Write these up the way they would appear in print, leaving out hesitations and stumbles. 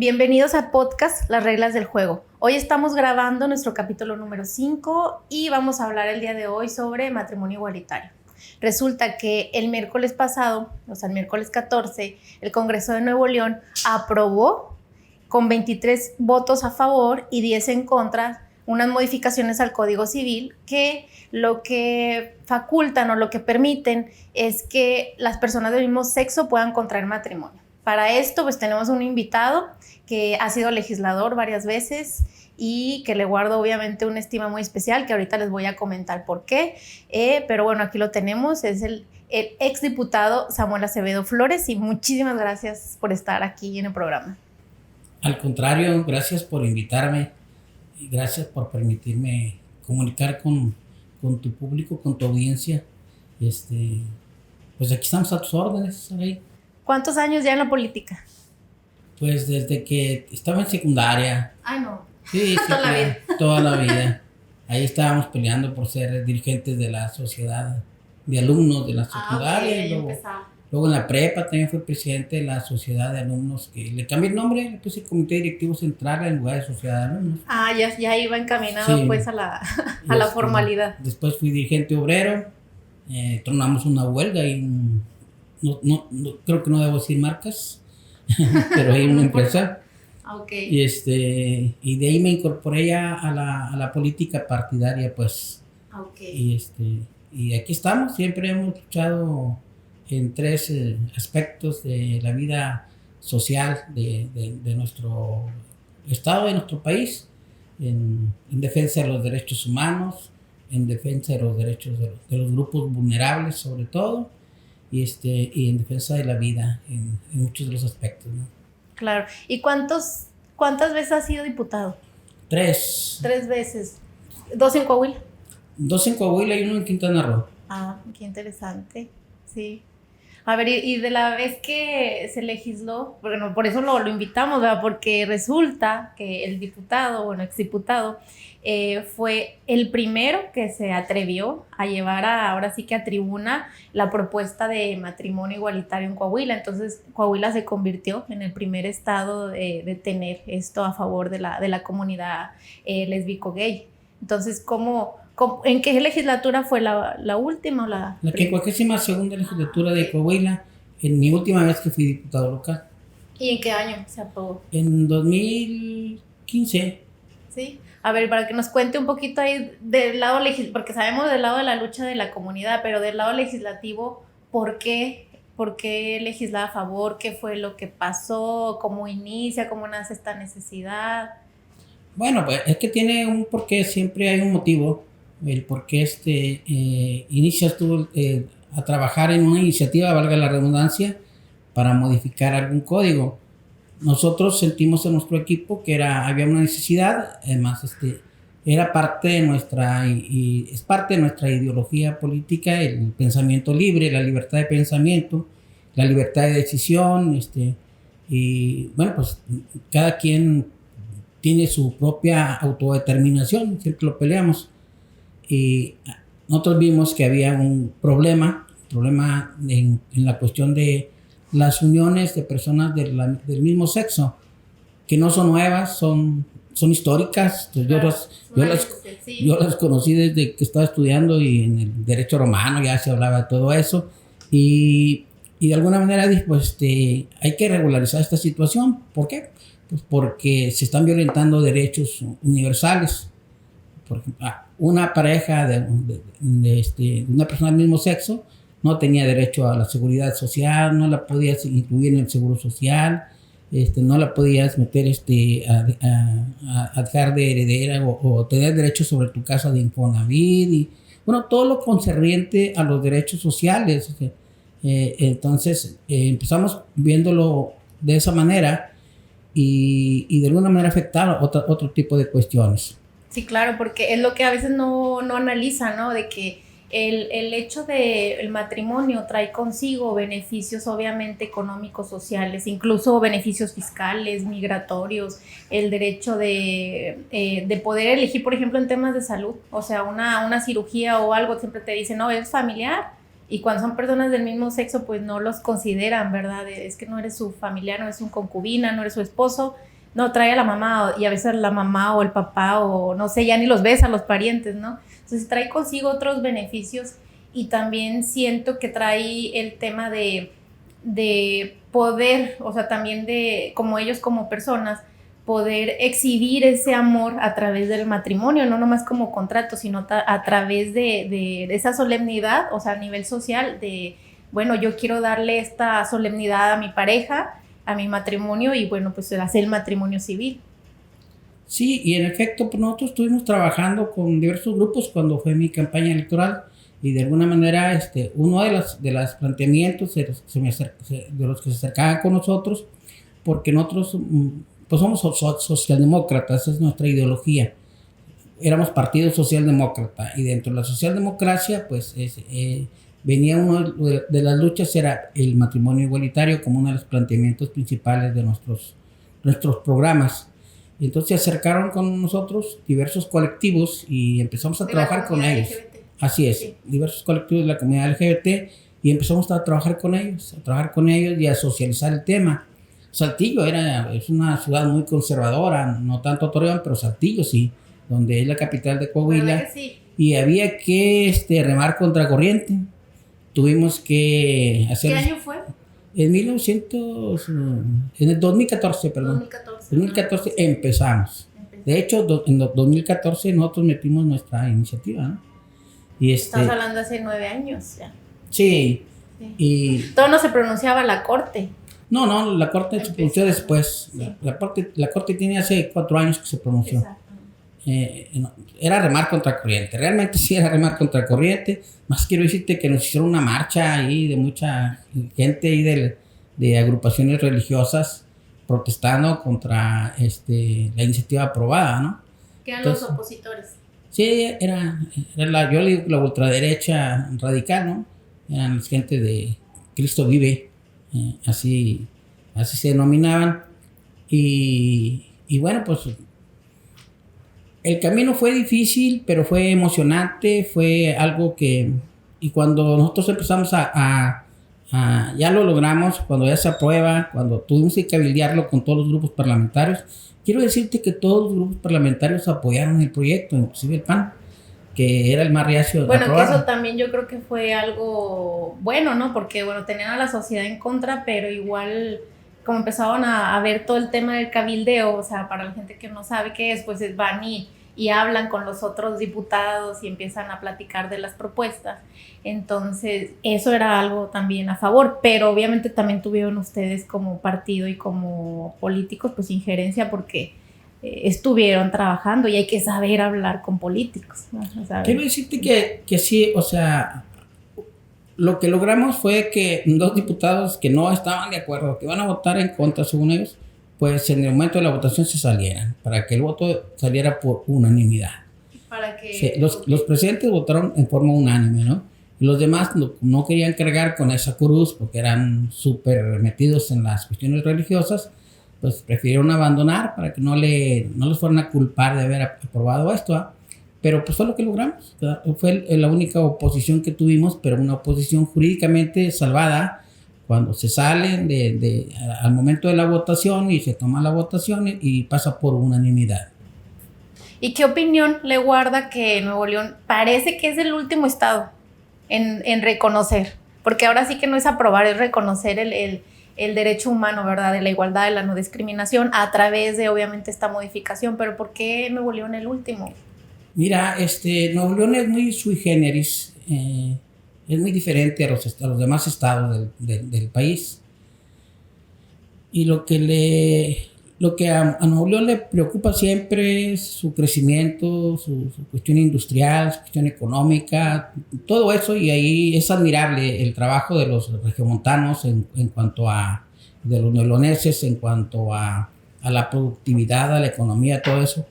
Bienvenidos a podcast Las Reglas del Juego. Hoy estamos grabando nuestro capítulo número 5 y vamos a hablar el día de hoy sobre matrimonio igualitario. Resulta que el miércoles pasado, o sea el miércoles 14, el Congreso de Nuevo León aprobó con 23 votos a favor y 10 en contra unas modificaciones al Código Civil que lo que facultan o lo que permiten es que las personas del mismo sexo puedan contraer matrimonio. Para esto pues tenemos un invitado que ha sido legislador varias veces y que le guardo obviamente una estima muy especial, que ahorita les voy a comentar por qué, pero bueno, aquí lo tenemos, es el exdiputado Samuel Acevedo Flores y muchísimas gracias por estar aquí en el programa. Al contrario, gracias por invitarme y gracias por permitirme comunicar con tu público, con tu audiencia. Pues aquí estamos a tus órdenes, Saray. ¿Cuántos años ya en la política? Pues desde que estaba en secundaria. Ay, no. Sí, Toda la vida. Toda la vida. Ahí estábamos peleando por ser dirigentes de la sociedad de alumnos de la secundaria. Okay, y luego en la prepa también fui presidente de la sociedad de alumnos, que le cambié el nombre, le puse Comité Directivo Central en lugar de Sociedad de Alumnos. Ya iba encaminado sí, pues a la formalidad. Después fui dirigente obrero, tronamos una huelga y no, creo que no debo decir marcas, pero hay una empresa. Okay. Y de ahí me incorporé ya a la política partidaria, pues. Okay. Y aquí estamos, siempre hemos luchado en tres aspectos de la vida social de nuestro estado, de nuestro país, en defensa de los derechos humanos, en defensa de los derechos de los grupos vulnerables sobre todo, y en defensa de la vida en muchos de los aspectos, ¿no? Claro. ¿Y cuántas veces has sido diputado? 3. 3 veces. ¿2 en Coahuila? 2 en Coahuila y 1 en Quintana Roo. Ah, qué interesante. Sí. A ver, y de la vez que se legisló, bueno, por eso lo invitamos, ¿verdad? Porque resulta que el diputado, bueno, exdiputado, fue el primero que se atrevió a llevar ahora sí que a tribuna la propuesta de matrimonio igualitario en Coahuila. Entonces, Coahuila se convirtió en el primer estado de tener esto a favor de la comunidad lésbico-gay. Entonces, ¿en qué legislatura fue la última o la 42ª legislatura de Coahuila, en mi última vez que fui diputado local. ¿Y en qué año se aprobó? En 2015. Sí. A ver, para que nos cuente un poquito ahí del lado legislativo, porque sabemos del lado de la lucha de la comunidad, pero del lado legislativo, ¿por qué legislar a favor? ¿Qué fue lo que pasó? ¿Cómo inicia? ¿Cómo nace esta necesidad? Bueno, pues es que tiene un porqué, siempre hay un motivo. El por qué inicias tú a trabajar en una iniciativa, valga la redundancia, para modificar algún código. Nosotros sentimos en nuestro equipo que había una necesidad, además era parte de es parte de nuestra ideología política, el pensamiento libre, la libertad de pensamiento, la libertad de decisión, y bueno, pues cada quien tiene su propia autodeterminación, siempre lo peleamos. Y nosotros vimos que había un problema en la cuestión de las uniones de personas del mismo sexo, que no son nuevas, son históricas. Entonces, yo las conocí desde que estaba estudiando, y en el derecho romano ya se hablaba de todo eso, y de alguna manera dije, pues hay que regularizar esta situación. ¿Por qué? Pues porque se están violentando derechos universales. Por ejemplo, una pareja de una persona del mismo sexo no tenía derecho a la seguridad social, no la podías incluir en el seguro social, no la podías meter a dejar de heredera o tener derecho sobre tu casa de Infonavit, y bueno, todo lo concerniente a los derechos sociales. Entonces empezamos viéndolo de esa manera, y de alguna manera afectar otro tipo de cuestiones. Sí, claro, porque es lo que a veces no analiza, ¿no? De que el hecho del matrimonio trae consigo beneficios obviamente económicos, sociales, incluso beneficios fiscales, migratorios, el derecho de poder elegir, por ejemplo, en temas de salud, o sea, una cirugía o algo, siempre te dicen, no, es familiar, Y cuando son personas del mismo sexo, pues no los consideran, ¿verdad? Es que no eres su familiar, no eres su concubina, no eres su esposo. No, trae a la mamá, y a veces la mamá o el papá, o no sé, ya ni los ves a los parientes, ¿no? Entonces trae consigo otros beneficios, y también siento que trae el tema de poder, o sea, también de, como ellos como personas, poder exhibir ese amor a través del matrimonio, no nomás como contrato, sino a través de esa solemnidad, o sea, a nivel social, de, bueno, yo quiero darle esta solemnidad a mi pareja, a mi matrimonio, y bueno, pues hacer el matrimonio civil. Sí, y en efecto, pues nosotros estuvimos trabajando con diversos grupos cuando fue mi campaña electoral, y de alguna manera uno de los planteamientos de los que se acercaban con nosotros, porque nosotros pues somos socialdemócratas, es nuestra ideología. Éramos partido socialdemócrata, y dentro de la socialdemocracia pues venía uno de las luchas, era el matrimonio igualitario como uno de los planteamientos principales de nuestros programas. Y entonces se acercaron con nosotros diversos colectivos y empezamos a trabajar con ellos. LGBT. Así es, sí. Diversos colectivos de la comunidad LGBT, y empezamos a trabajar con ellos y a socializar el tema. Saltillo es una ciudad muy conservadora, no tanto Torreón, pero Saltillo sí, donde es la capital de Coahuila. Sí. Y había que remar contra corriente. Tuvimos que hacer... ¿Qué año fue? En el 2014, perdón. 2014 empezamos. De hecho, en 2014 nosotros metimos nuestra iniciativa, ¿no? Y Estás hablando hace 9 años ya. Sí. Y todo no se pronunciaba la corte. No, la corte se pronunció después. Sí. La corte tiene hace 4 años que se pronunció. Era remar contra corriente. Realmente sí era remar contra corriente. Más quiero decirte que nos hicieron una marcha ahí de mucha gente ahí de agrupaciones religiosas protestando contra la iniciativa aprobada, ¿no? ¿Qué eran los opositores? Sí, yo le digo la ultraderecha radical, ¿no? Eran las gente de Cristo Vive, así se denominaban. Y bueno, pues el camino fue difícil, pero fue emocionante, fue algo que... Y cuando nosotros empezamos ya lo logramos, cuando ya se aprueba, cuando tuvimos que cabildearlo con todos los grupos parlamentarios, quiero decirte que todos los grupos parlamentarios apoyaron el proyecto, inclusive el PAN, que era el más reacio. Bueno, que eso también yo creo que fue algo bueno, ¿no? Porque, bueno, tenían a la sociedad en contra, pero igual, como empezaban a ver todo el tema del cabildeo, o sea, para la gente que no sabe qué es, pues van y hablan con los otros diputados y empiezan a platicar de las propuestas. Entonces, eso era algo también a favor, pero obviamente también tuvieron ustedes como partido y como políticos, pues injerencia, porque estuvieron trabajando y hay que saber hablar con políticos, ¿no? Quiero decirte que sí, o sea, lo que logramos fue que 2 diputados que no estaban de acuerdo, que van a votar en contra según ellos, pues en el momento de la votación se salieran, para que el voto saliera por unanimidad. Para que... Sí, los presidentes votaron en forma unánime, ¿no? Y los demás no querían cargar con esa cruz porque eran súper metidos en las cuestiones religiosas, pues prefirieron abandonar para que no les fueran a culpar de haber aprobado esto, ¿eh? Pero pues fue lo que logramos, ¿verdad? Fue la única oposición que tuvimos, pero una oposición jurídicamente salvada. Cuando se salen al momento de la votación y se toma la votación y pasa por unanimidad. ¿Y qué opinión le guarda que Nuevo León parece que es el último estado en reconocer? Porque ahora sí que no es aprobar, es reconocer el derecho humano, ¿verdad? De la igualdad, de la no discriminación, a través de, obviamente, esta modificación. Pero ¿por qué Nuevo León el último? Mira, Nuevo León es muy sui generis, es muy diferente a los demás estados del país. Y lo que a Nuevo León le preocupa siempre es su crecimiento, su cuestión industrial, su cuestión económica, todo eso, y ahí es admirable el trabajo de los regiomontanos en cuanto de los neoloneses, en cuanto a la productividad, a la economía, todo eso.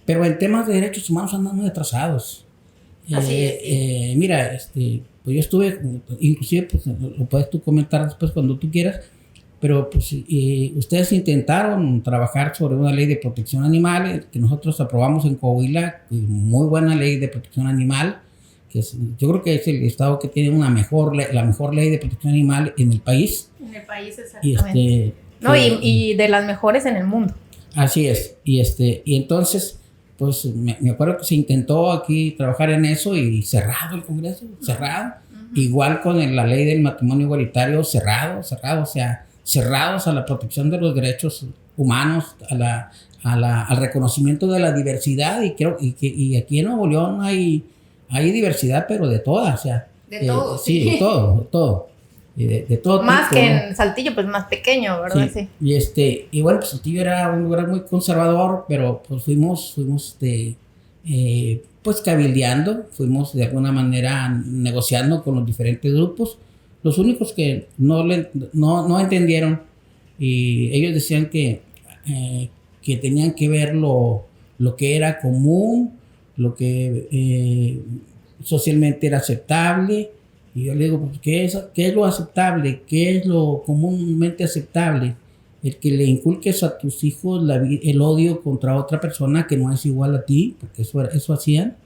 Pero en temas de derechos humanos andan muy atrasados. Así es. Mira, pues yo estuve, inclusive, pues lo puedes tú comentar después cuando tú quieras, pero pues ustedes intentaron trabajar sobre una ley de protección animal que nosotros aprobamos en Coahuila, muy buena ley de protección animal, yo creo que es el estado que tiene la mejor ley de protección animal en el país. En el país, exactamente. Y de las mejores en el mundo. Así es. Y entonces, pues me acuerdo que se intentó aquí trabajar en eso y cerrado el Congreso, cerrado. Igual con la ley del matrimonio igualitario, cerrado, o sea, cerrados a la protección de los derechos humanos, al reconocimiento de la diversidad. Y aquí en Nuevo León hay diversidad, pero de todas, o sea. De todo, sí. De todo. De todo más tipo, que ¿no? en Saltillo, pues más pequeño, ¿verdad? Sí. Y bueno, pues Saltillo era un lugar muy conservador, pero pues fuimos pues cabildeando, fuimos de alguna manera negociando con los diferentes grupos. Los únicos que no entendieron, y ellos decían que tenían que ver lo que era común, lo que socialmente era aceptable. Y yo le digo, pues, ¿qué es lo aceptable? ¿Qué es lo comúnmente aceptable? El que le inculques a tus hijos el odio contra otra persona que no es igual a ti, porque eso hacían.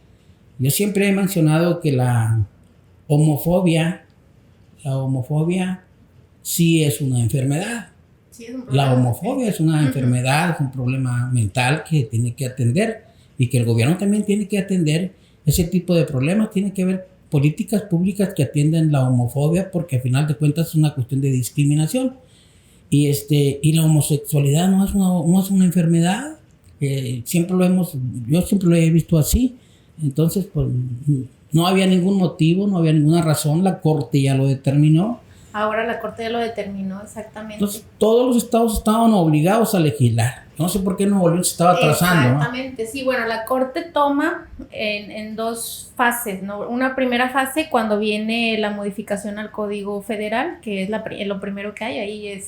Yo siempre he mencionado que la homofobia sí es una enfermedad. Sí, es un problema. La homofobia es una enfermedad, es un problema mental que tiene que atender y que el gobierno también tiene que atender ese tipo de problemas. Tiene que haber políticas públicas que atiendan la homofobia, porque al final de cuentas es una cuestión de discriminación. Y la homosexualidad no es una enfermedad. Yo siempre lo he visto así. Entonces, pues, no había ningún motivo, no había ninguna razón. La Corte ya lo determinó. Ahora la Corte ya lo determinó, exactamente. Entonces, todos los estados estaban obligados a legislar. No sé por qué Nuevo León se estaba atrasando. Exactamente, ¿no? Sí, bueno, la Corte toma en dos fases, ¿no? Una primera fase cuando viene la modificación al Código Federal, que es lo primero que hay ahí,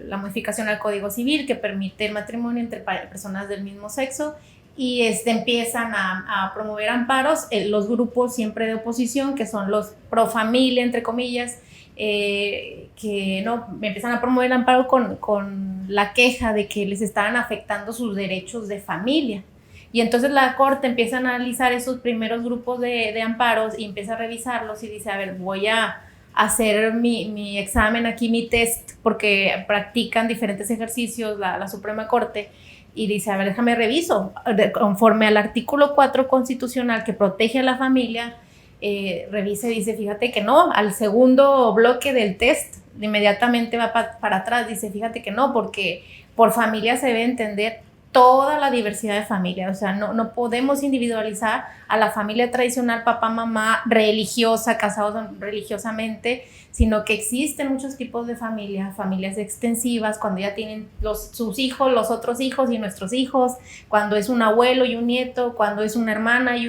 la modificación al Código Civil que permite el matrimonio entre personas del mismo sexo, y empiezan a promover amparos, los grupos siempre de oposición, que son los pro familia, entre comillas, que no empiezan a promover el amparo con la queja de que les estaban afectando sus derechos de familia. Y entonces la Corte empieza a analizar esos primeros grupos de amparos y empieza a revisarlos y dice, a ver, voy a hacer mi examen aquí, mi test, porque practican diferentes ejercicios la Suprema Corte, y dice, a ver, déjame reviso, conforme al artículo 4 constitucional que protege a la familia, revisa y dice, fíjate que no, al segundo bloque del test, inmediatamente va para atrás, dice, fíjate que no, porque por familia se debe entender toda la diversidad de familia, o sea, no podemos individualizar a la familia tradicional, papá, mamá, religiosa, casados religiosamente, sino que existen muchos tipos de familias extensivas, cuando ya tienen sus hijos, los otros hijos y nuestros hijos, cuando es un abuelo y un nieto, cuando es una hermana y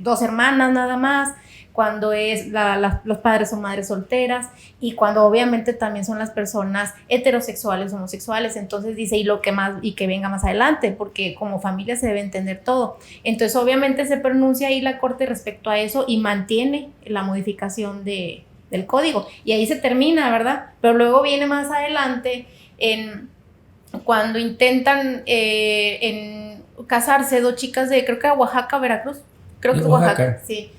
dos hermanas nada más, cuando es los padres o madres solteras, y cuando obviamente también son las personas heterosexuales, homosexuales. Entonces dice, y que venga más adelante, porque como familia se debe entender todo. Entonces obviamente se pronuncia ahí la Corte respecto a eso y mantiene la modificación del código, y ahí se termina, ¿verdad? Pero luego viene más adelante cuando intentan casarse dos chicas de, creo que a Oaxaca, Veracruz, creo que es Oaxaca, sí,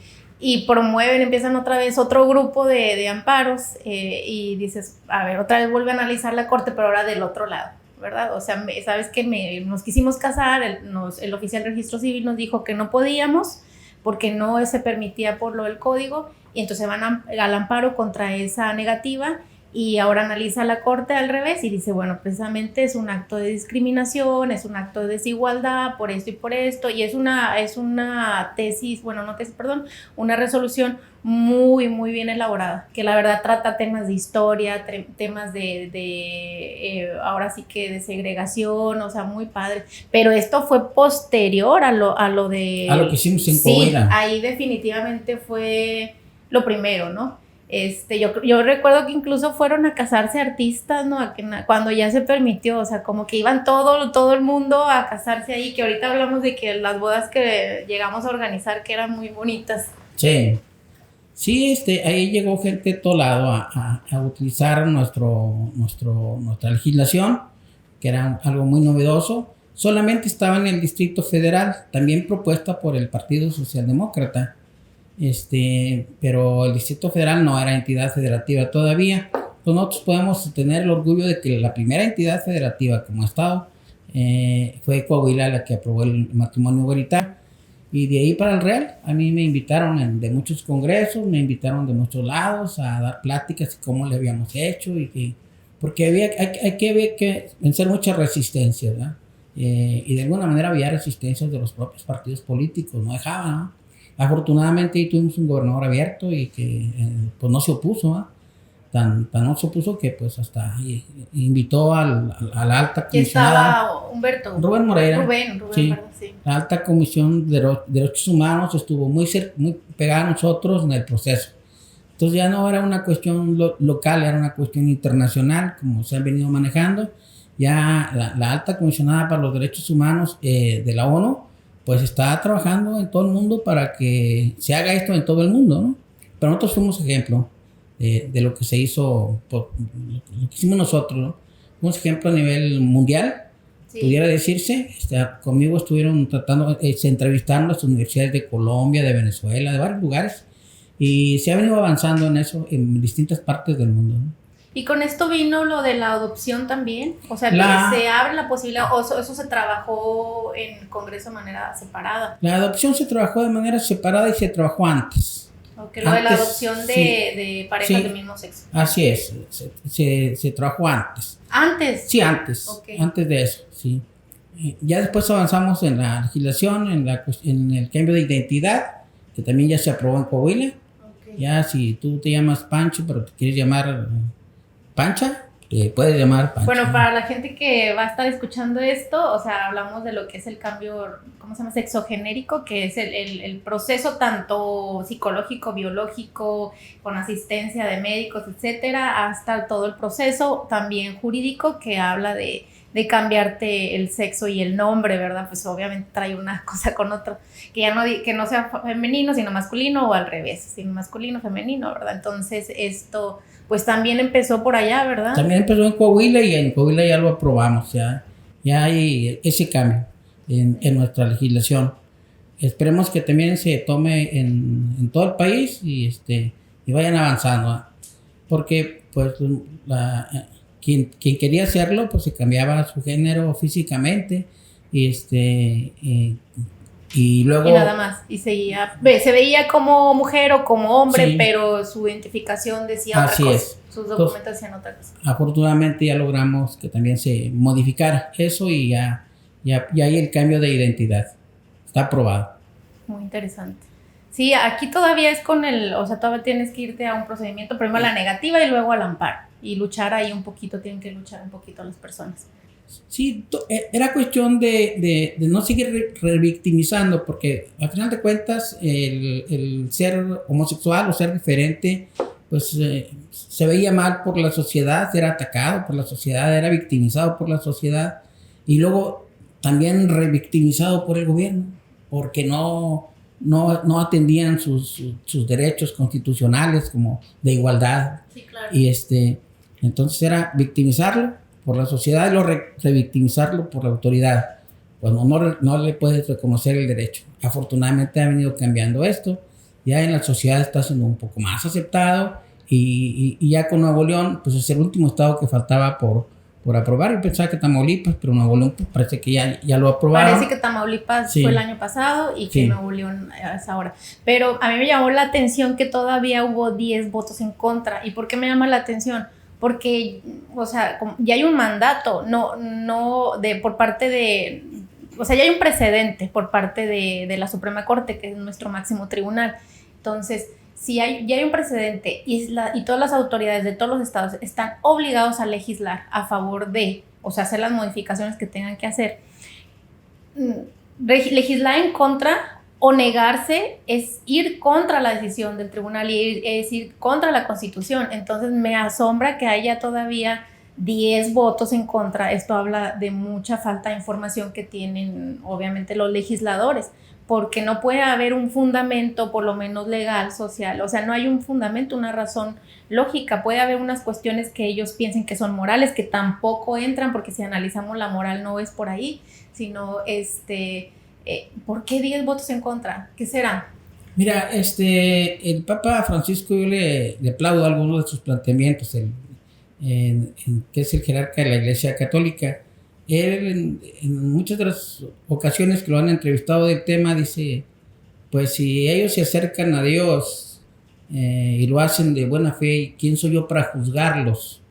y empiezan otra vez otro grupo de amparos, y dices, a ver, otra vez vuelve a analizar la Corte, pero ahora del otro lado, ¿verdad? O sea, sabes que nos quisimos casar, el oficial de registro civil nos dijo que no podíamos porque no se permitía por lo del código, y entonces van al amparo contra esa negativa, y ahora analiza la Corte al revés y dice, bueno, precisamente es un acto de discriminación, es un acto de desigualdad por esto y por esto, y es una una resolución muy, muy bien elaborada, que la verdad trata temas de historia, temas ahora sí que de segregación, o sea, muy padre. Pero esto fue posterior a lo que hicimos en Coahuila. Sí, ahí definitivamente fue lo primero, ¿no? Yo recuerdo que incluso fueron a casarse artistas, ¿no? Cuando ya se permitió, o sea, como que iban todo el mundo a casarse ahí, que ahorita hablamos de que las bodas que llegamos a organizar que eran muy bonitas. Sí. Sí, ahí llegó gente de todo lado a utilizar nuestra legislación, que era algo muy novedoso. solamente estaba en el Distrito Federal, también propuesta por el Partido Socialdemócrata. Pero el Distrito Federal no era entidad federativa todavía. Entonces nosotros podemos tener el orgullo de que la primera entidad federativa como Estado fue Coahuila la que aprobó el matrimonio igualitario. Y de ahí para el Real, a mí me invitaron de muchos congresos, me invitaron de muchos lados a dar pláticas y cómo le habíamos hecho. Porque hay que vencer mucha resistencia, ¿verdad? Y de alguna manera había resistencias de los propios partidos políticos, no dejaban, ¿no? Afortunadamente ahí tuvimos un gobernador abierto y que pues no se opuso, ¿eh? Tan no se opuso que pues hasta invitó a la alta comisionada. Estaba Humberto. Rubén Moreira. Rubén, Sí. perdón, sí. La alta comisión de derechos humanos estuvo muy pegada a nosotros en el proceso. Entonces ya no era una cuestión local, era una cuestión internacional, como se han venido manejando. Ya la alta comisionada para los derechos humanos de la ONU, pues está trabajando en todo el mundo para que se haga esto en todo el mundo, ¿no? Pero nosotros fuimos ejemplo de lo que se hizo, lo que hicimos nosotros, ¿no? Fuimos ejemplo a nivel mundial, sí, pudiera decirse. Conmigo estuvieron entrevistando a las universidades de Colombia, de Venezuela, de varios lugares, y se ha venido avanzando en eso en distintas partes del mundo, ¿no? ¿Y con esto vino lo de la adopción también? O sea, ¿se abre la posibilidad o eso se trabajó en el Congreso de manera separada? La adopción se trabajó de manera separada y se trabajó antes. Okay, lo de la adopción de parejas del mismo sexo. Así es, se trabajó antes. ¿Antes? Sí, antes. Okay. Antes de eso, sí. Ya después avanzamos en la legislación, en el cambio de identidad, que también ya se aprobó en Coahuila. Okay. Ya si tú te llamas Pancho, pero te quieres llamar Pancha, puedes llamar Pancha. Bueno, para la gente que va a estar escuchando esto, o sea, hablamos de lo que es el cambio, ¿cómo se llama? Sexogenérico, que es el proceso tanto psicológico, biológico, con asistencia de médicos, etcétera, hasta todo el proceso también jurídico que habla de cambiarte el sexo y el nombre, ¿verdad? Pues obviamente trae una cosa con otra, que no sea femenino, sino masculino, o al revés, sino masculino, femenino, ¿verdad? Entonces esto pues también empezó por allá, ¿verdad? También empezó en Coahuila y en Coahuila ya lo aprobamos, ya hay ese cambio en nuestra legislación. Esperemos que también se tome en todo el país y vayan avanzando, ¿eh? Porque pues quien quería hacerlo pues se cambiaba su género físicamente y luego... Y nada más, y se veía como mujer o como hombre, sí, pero su identificación decía otra Así cosa, es. Sus documentos decían otra cosa. Afortunadamente ya logramos que también se modificara eso y ya hay el cambio de identidad, está aprobado. Muy interesante. Sí, aquí todavía es o sea, todavía tienes que irte a un procedimiento, primero a la negativa y luego al amparo, y luchar ahí un poquito, tienen que luchar un poquito las personas. Sí, era cuestión de no seguir revictimizando, porque al final de cuentas el ser homosexual o ser diferente pues se veía mal por la sociedad, era atacado por la sociedad, era victimizado por la sociedad y luego también revictimizado por el gobierno, porque no atendían sus derechos constitucionales como de igualdad. Sí, claro. Y entonces era victimizarlo por la sociedad y luego revictimizarlo por la autoridad, cuando no le puedes reconocer el derecho. Afortunadamente ha venido cambiando esto, ya en la sociedad está siendo un poco más aceptado y ya con Nuevo León, pues es el último estado que faltaba por aprobar. Yo pensaba que Tamaulipas, pero Nuevo León pues, parece que ya lo aprobaron. Parece que Tamaulipas sí, fue el año pasado y que sí, Nuevo León es ahora. Pero a mí me llamó la atención que todavía hubo 10 votos en contra. ¿Y por qué me llama la atención? Porque, o sea, ya hay un mandato, por parte de, o sea, ya hay un precedente por parte de la Suprema Corte, que es nuestro máximo tribunal. Entonces, ya hay un precedente y todas las autoridades de todos los estados están obligados a legislar a favor de, o sea, hacer las modificaciones que tengan que hacer. Legislar en contra o negarse es ir contra la decisión del tribunal y es ir contra la Constitución. Entonces me asombra que haya todavía 10 votos en contra. Esto habla de mucha falta de información que tienen obviamente los legisladores, porque no puede haber un fundamento, por lo menos legal, social, o sea, no hay un fundamento, una razón lógica. Puede haber unas cuestiones que ellos piensen que son morales, que tampoco entran, porque si analizamos la moral no es por ahí, sino ¿por qué 10 votos en contra? ¿Qué será? Mira, el Papa Francisco, yo le aplaudo algunos de sus planteamientos, que es el jerarca de la Iglesia Católica. Él en muchas de las ocasiones que lo han entrevistado del tema dice, pues si ellos se acercan a Dios y lo hacen de buena fe, ¿quién soy yo para juzgarlos?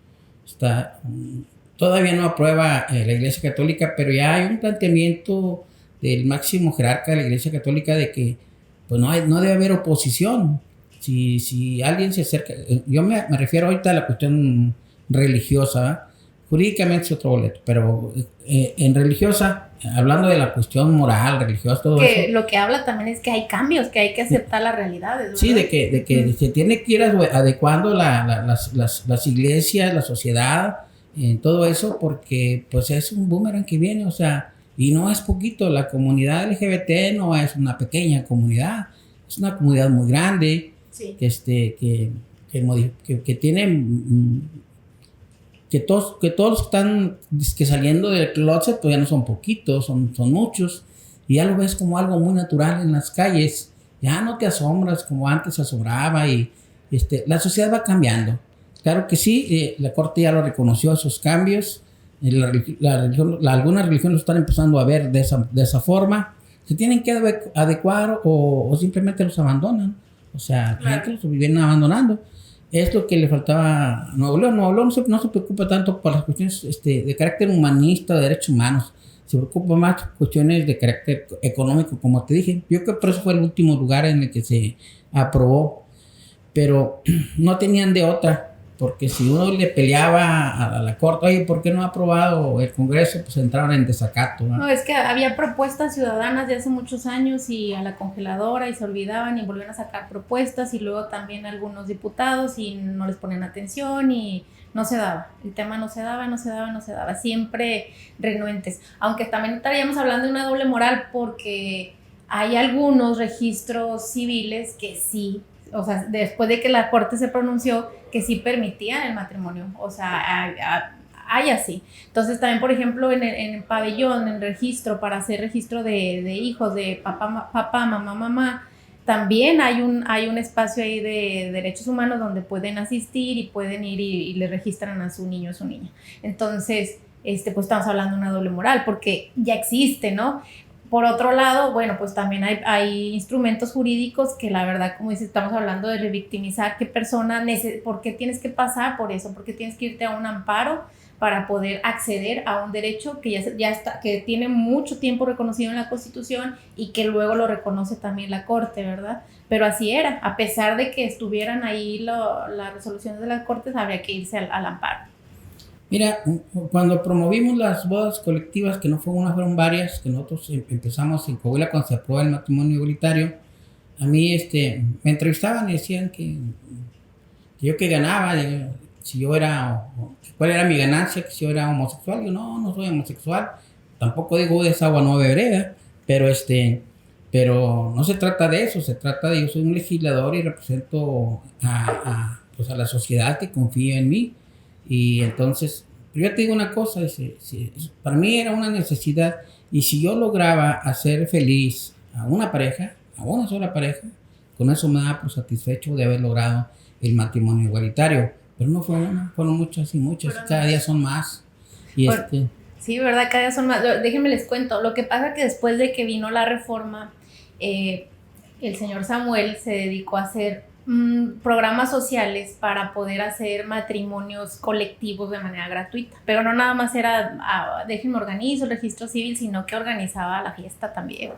Todavía no aprueba la Iglesia Católica, pero ya hay un planteamiento del máximo jerarca de la Iglesia Católica de que pues no debe haber oposición. Si alguien se acerca, yo me refiero ahorita a la cuestión religiosa, ¿eh? Jurídicamente es otro boleto, pero en religiosa, hablando de la cuestión moral, religiosa, todo que eso. Lo que habla también es que hay cambios, que hay que aceptar las realidades, ¿verdad? Sí, de que se tiene que ir adecuando las iglesias, la sociedad, todo eso, porque pues es un boomerang que viene, o sea, y no es poquito. La comunidad LGBT no es una pequeña comunidad, es una comunidad muy grande, sí. que tiene que todos los que están saliendo del closet pues ya no son poquitos, son muchos, y ya lo ves como algo muy natural en las calles, ya no te asombras como antes se asombraba, y la sociedad va cambiando. Claro que sí, la Corte ya lo reconoció, esos cambios. Algunas religiones lo están empezando a ver de esa forma. Se tienen que adecuar o simplemente los abandonan. O sea, la gente los vienen abandonando. Es lo que le faltaba a Nuevo León. Nuevo León no se preocupa tanto por las cuestiones de carácter humanista, de derechos humanos. Se preocupa más por cuestiones de carácter económico, como te dije. Yo creo que por eso fue el último lugar en el que se aprobó. Pero no tenían de otra. Porque si uno le peleaba a la Corte, oye, ¿por qué no ha aprobado el Congreso? Pues entraban en desacato, ¿no? No, es que había propuestas ciudadanas de hace muchos años y a la congeladora y se olvidaban y volvían a sacar propuestas, y luego también algunos diputados y no les ponían atención y no se daba. El tema no se daba. Siempre renuentes. Aunque también estaríamos hablando de una doble moral, porque hay algunos registros civiles que sí, o sea, después de que la Corte se pronunció, que sí permitían el matrimonio, o sea, hay así. Entonces también, por ejemplo, en el pabellón, en registro, para hacer registro de hijos, de papá, mamá, también hay un espacio ahí de derechos humanos donde pueden asistir y pueden ir y le registran a su niño o su niña. Entonces, pues estamos hablando de una doble moral, porque ya existe, ¿no? Por otro lado, bueno, pues también hay instrumentos jurídicos que la verdad, como dices, estamos hablando de revictimizar. ¿Qué persona, por qué tienes que pasar por eso? ¿Por qué tienes que irte a un amparo para poder acceder a un derecho que ya está, que tiene mucho tiempo reconocido en la Constitución y que luego lo reconoce también la Corte, ¿verdad? Pero así era, a pesar de que estuvieran ahí las resoluciones de las Cortes, habría que irse al amparo. Mira, cuando promovimos las bodas colectivas, que no fue una, fueron varias, que nosotros empezamos en Coahuila cuando se aprobó el matrimonio igualitario, a mí me entrevistaban y decían que yo que ganaba, si yo era, cuál era mi ganancia, que si yo era homosexual. Yo no soy homosexual, tampoco digo de esa agua no beberé, pero no se trata de eso, se trata de yo soy un legislador y represento pues a la sociedad que confía en mí. Y entonces, pero yo te digo una cosa, para mí era una necesidad, y si yo lograba hacer feliz a una pareja, a una sola pareja, con eso me daba por satisfecho de haber logrado el matrimonio igualitario. Pero no fue una, fueron muchas y muchas, cada día son más. Y Sí, ¿verdad? Cada día son más. Déjenme les cuento, lo que pasa es que después de que vino la reforma, el señor Samuel se dedicó a hacer programas sociales para poder hacer matrimonios colectivos de manera gratuita, pero no nada más era déjenme organizo el registro civil, sino que organizaba la fiesta también.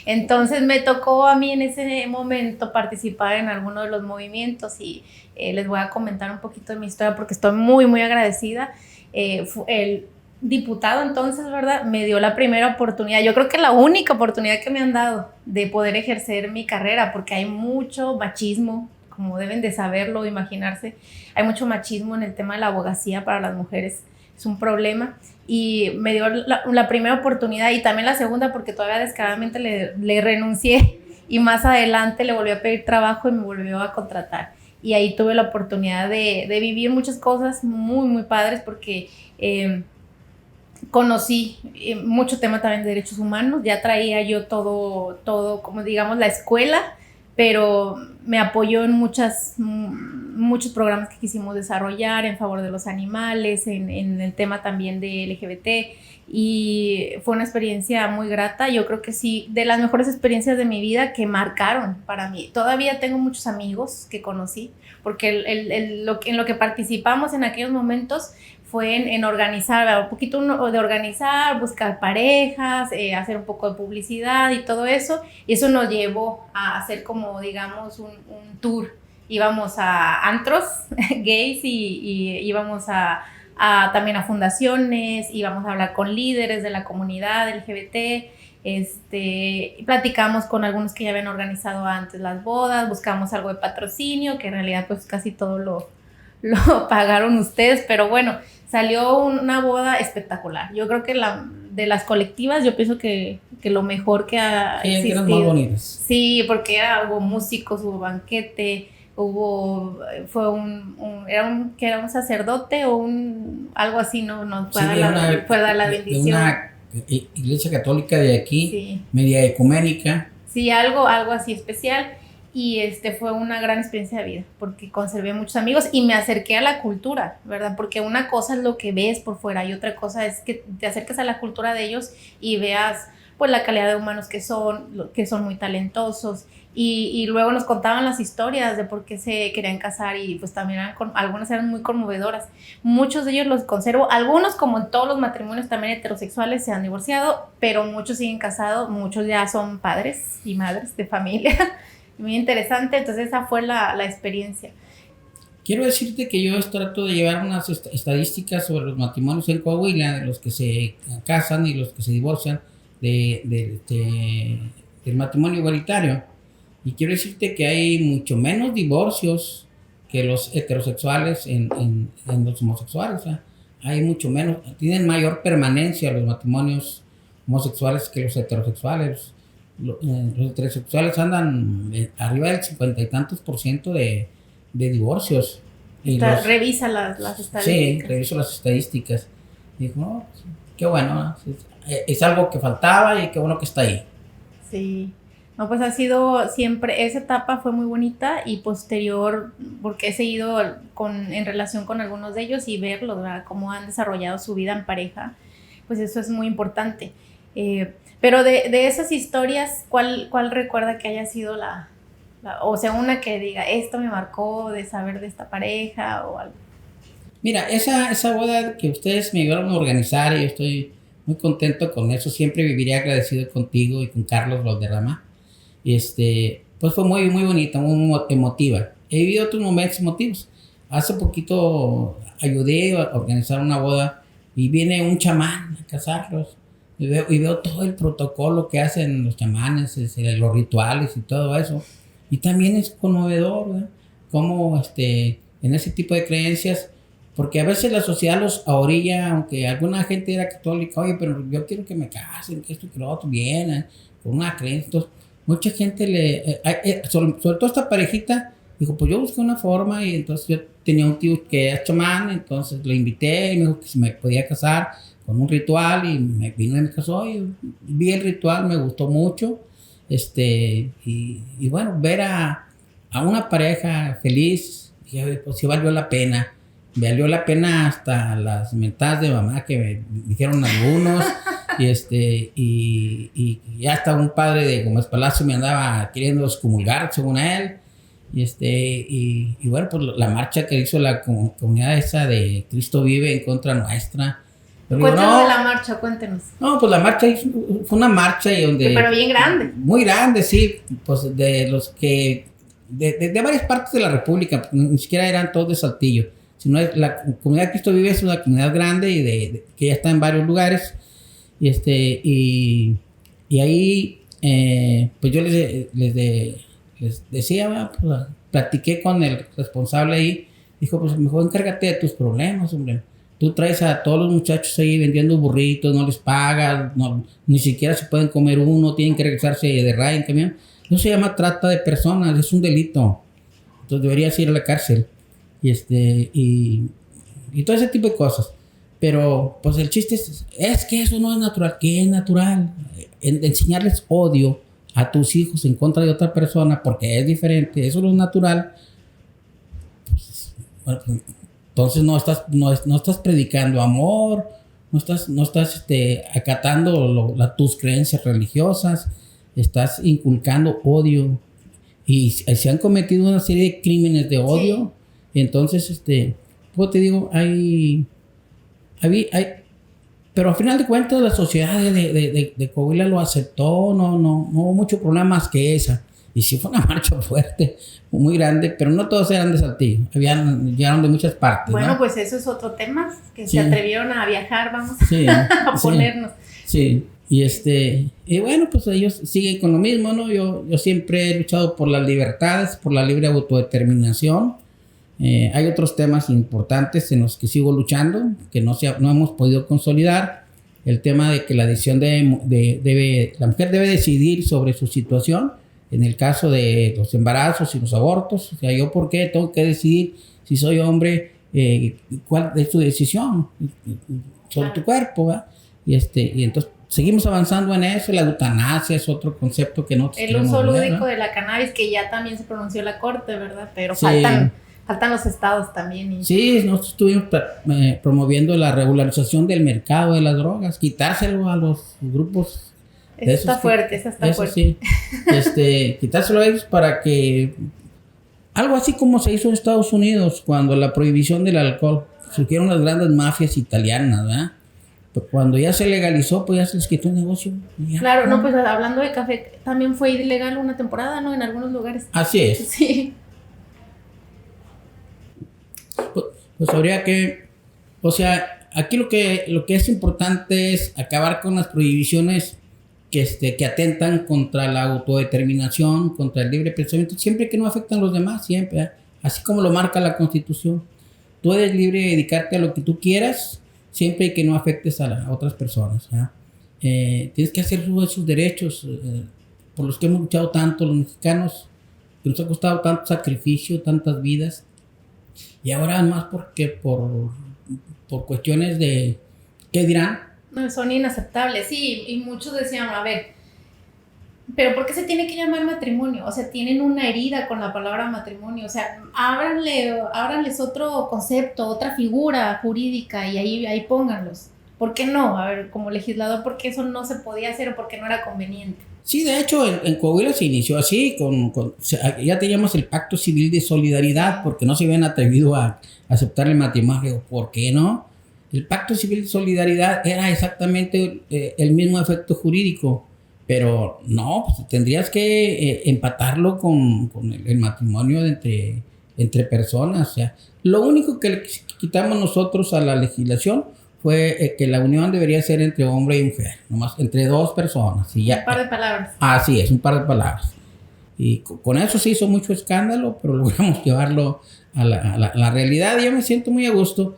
Entonces me tocó a mí en ese momento participar en alguno de los movimientos y les voy a comentar un poquito de mi historia porque estoy muy muy agradecida. El diputado entonces, ¿verdad?, me dio la primera oportunidad, yo creo que la única oportunidad que me han dado de poder ejercer mi carrera, porque hay mucho machismo, como deben de saberlo o imaginarse, hay mucho machismo en el tema de la abogacía para las mujeres es un problema. Y me dio la primera oportunidad y también la segunda porque todavía descaradamente le renuncié y más adelante le volví a pedir trabajo y me volvió a contratar. Y ahí tuve la oportunidad de vivir muchas cosas muy, muy padres porque conocí mucho tema también de derechos humanos. Ya traía yo todo como digamos la escuela, pero me apoyó en muchos programas que quisimos desarrollar en favor de los animales, en el tema también de LGBT, y fue una experiencia muy grata. Yo creo que sí, de las mejores experiencias de mi vida que marcaron para mí. Todavía tengo muchos amigos que conocí, porque en lo que participamos en aquellos momentos fue en organizar, un poquito de organizar, buscar parejas, hacer un poco de publicidad y todo eso. Y eso nos llevó a hacer como, digamos, un tour. Íbamos a antros gays y íbamos también a fundaciones, íbamos a hablar con líderes de la comunidad LGBT. Platicamos con algunos que ya habían organizado antes las bodas, buscamos algo de patrocinio, que en realidad pues casi todo lo pagaron ustedes, pero bueno, salió una boda espectacular. Yo creo que de las colectivas, yo pienso que lo mejor que ha existido. Eran muy bonitas. Sí, porque hubo músicos, hubo banquete, fue era un sacerdote o algo así, no fue, sí, fue dar la bendición. De una iglesia católica de aquí, sí. Media ecuménica. Sí, algo así especial. Y fue una gran experiencia de vida, porque conservé muchos amigos y me acerqué a la cultura, ¿verdad? Porque una cosa es lo que ves por fuera y otra cosa es que te acerques a la cultura de ellos y veas pues la calidad de humanos que son muy talentosos. Y luego nos contaban las historias de por qué se querían casar y pues también algunas eran muy conmovedoras. Muchos de ellos los conservo, algunos como en todos los matrimonios también heterosexuales se han divorciado, pero muchos siguen casados, muchos ya son padres y madres de familia. Muy interesante, entonces esa fue la experiencia. Quiero decirte que yo trato de llevar unas estadísticas sobre los matrimonios en Coahuila, de los que se casan y los que se divorcian del matrimonio igualitario. Y quiero decirte que hay mucho menos divorcios que los heterosexuales en los homosexuales. ¿Eh? Hay mucho menos, tienen mayor permanencia los matrimonios homosexuales que los heterosexuales. Los heterosexuales andan arriba del 50 y tantos % de divorcios. Revisa las estadísticas. Sí, reviso las estadísticas. Y digo, no, qué bueno, es algo que faltaba y qué bueno que está ahí. Sí, no, pues ha sido siempre, esa etapa fue muy bonita y posterior, porque he seguido en relación con algunos de ellos y verlos, ¿verdad? Cómo han desarrollado su vida en pareja, pues eso es muy importante. Pero de esas historias, ¿cuál recuerda que haya sido o sea, una que diga, esto me marcó de saber de esta pareja o algo? Mira, esa boda que ustedes me ayudaron a organizar y yo estoy muy contento con eso, siempre viviré agradecido contigo y con Carlos Valderrama. Pues fue muy, muy bonita, muy emotiva. He vivido otros momentos emotivos. Hace poquito ayudé a organizar una boda y viene un chamán a casarlos. Y veo todo el protocolo que hacen los chamanes, los rituales y todo eso. Y también es conmovedor, ¿verdad? Cómo en ese tipo de creencias, porque a veces la sociedad los orilla, aunque alguna gente era católica, oye, pero yo quiero que me casen, que esto, que lo otro, bien, con una creencia. Entonces, mucha gente sobre todo esta parejita, dijo, pues yo busqué una forma y entonces yo tenía un tío que era chamán, entonces le invité y me dijo que se me podía casar con un ritual y me vino y me casó y vi el ritual, me gustó mucho, y bueno, ver a una pareja feliz, dije, pues sí valió la pena hasta las mentadas de mamá que me dijeron algunos, y ya hasta un padre de Gómez Palacio me andaba queriendo excomulgar según él, y bueno, pues la marcha que hizo la comunidad esa de Cristo Vive en contra nuestra. Cuéntanos de la marcha, cuéntenos. No, pues la marcha fue una marcha y donde... Pero bien grande. Muy grande, sí, pues de los que... De varias partes de la República, ni siquiera eran todos de Saltillo, sino la comunidad de Cristo Vive es una comunidad grande y que ya está en varios lugares, y ahí, pues yo les decía, pues, platiqué con el responsable ahí, dijo, pues mejor encárgate de tus problemas, hombre. tú traes a todos los muchachos ahí vendiendo burritos, no les pagas, ni siquiera se pueden comer uno, tienen que regresarse de raya en camión. Eso se llama trata de personas, es un delito. Entonces deberías ir a la cárcel. Y todo ese tipo de cosas. Pero pues el chiste es que eso no es natural. ¿Qué es natural? Enseñarles odio a tus hijos en contra de otra persona porque es diferente, eso no es natural. Pues, bueno, entonces no estás predicando amor, no estás acatando tus creencias religiosas, estás inculcando odio. Y se han cometido una serie de crímenes de odio. Sí. Entonces, pues te digo, pero al final de cuentas la sociedad de Coahuila lo aceptó, no hubo mucho problema más que esa. Y sí fue una marcha fuerte, muy grande, pero no todos eran de Saltillo, llegaron de muchas partes. Bueno, ¿no? Pues eso es otro tema, que sí. Se atrevieron a viajar, vamos sí, a ponernos. Sí. Y bueno, pues ellos siguen con lo mismo, ¿no? Yo siempre he luchado por las libertades, por la libre autodeterminación. Hay otros temas importantes en los que sigo luchando, que no hemos podido consolidar. El tema de que la decisión la mujer debe decidir sobre su situación, en el caso de los embarazos y los abortos. O sea, yo por qué tengo que decidir si soy hombre, cuál es tu decisión sobre tu cuerpo, ¿verdad? Y entonces seguimos avanzando en eso. La eutanasia es otro concepto que nosotros el uso lúdico de la cannabis, que ya también se pronunció la corte, ¿verdad? Pero sí. Faltan los estados también. Sí, nosotros estuvimos promoviendo la regularización del mercado de las drogas, quitárselo a los grupos. Esa está fuerte. Sí. Quitárselo a ellos para que algo así como se hizo en Estados Unidos cuando la prohibición del alcohol, surgieron las grandes mafias italianas, ¿verdad? Pero cuando ya se legalizó, pues ya se les quitó el negocio. Claro, no, pues hablando de café, también fue ilegal una temporada, ¿no? En algunos lugares. Así es. Sí. Pues habría que, o sea, aquí lo que es importante es acabar con las prohibiciones que atentan contra la autodeterminación, contra el libre pensamiento, siempre que no afectan a los demás, siempre, ¿eh? Así como lo marca la Constitución. Tú eres libre de dedicarte a lo que tú quieras, siempre que no afectes a otras personas, ¿eh? Tienes que hacer uso de sus derechos, por los que hemos luchado tanto los mexicanos, que nos ha costado tanto sacrificio, tantas vidas. Y ahora más porque por cuestiones de ¿qué dirán? No, son inaceptables, sí, y muchos decían, a ver, pero ¿por qué se tiene que llamar matrimonio? O sea, tienen una herida con la palabra matrimonio, o sea, ábranles otro concepto, otra figura jurídica y ahí pónganlos. ¿Por qué no? A ver, como legislador, ¿por qué eso no se podía hacer o por qué no era conveniente? Sí, de hecho, en Coahuila se inició así, ya teníamos el Pacto Civil de Solidaridad, porque no se habían atrevido a aceptar el matrimonio. ¿Por qué no? El Pacto Civil de Solidaridad era exactamente el mismo efecto jurídico, pero no, pues tendrías que empatarlo con el matrimonio entre personas. O sea, lo único que le quitamos nosotros a la legislación fue que la unión debería ser entre hombre y mujer, nomás entre dos personas. Y ya, un par de palabras. Así es, un par de palabras. Y con eso se hizo mucho escándalo, pero logramos llevarlo a la realidad. Y yo me siento muy a gusto,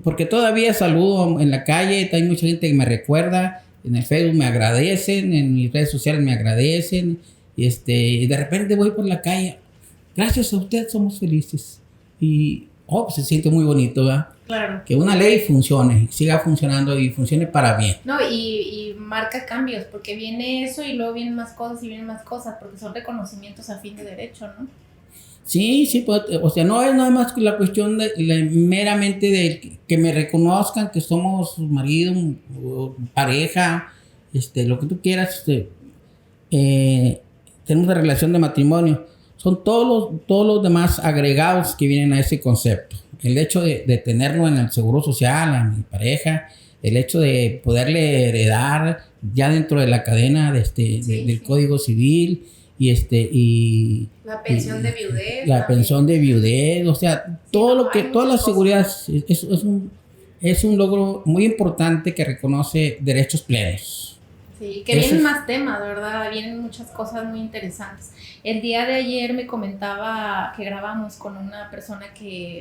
porque todavía saludo en la calle, hay mucha gente que me recuerda, en el Facebook me agradecen, en mis redes sociales me agradecen, y de repente voy por la calle, gracias a usted somos felices. Y pues se siente muy bonito, ¿verdad? Claro. Que una ley funcione, siga funcionando y funcione para bien. No, y marca cambios, porque viene eso y luego vienen más cosas y vienen más cosas, porque son reconocimientos a fin de derecho, ¿no? Sí, pues, o sea, no es nada más que la cuestión meramente de que me reconozcan que somos marido, pareja, lo que tú quieras, tenemos la relación de matrimonio. Son todos los demás agregados que vienen a ese concepto. El hecho de tenerlo en el seguro social, a mi pareja, el hecho de poderle heredar ya dentro de la cadena del Código Civil, y la pensión de viudez. La pensión de viudez, o sea, toda la seguridad es un logro muy importante que reconoce derechos plenos. Sí, que vienen más temas, de verdad, vienen muchas cosas muy interesantes. El día de ayer me comentaba que grabamos con una persona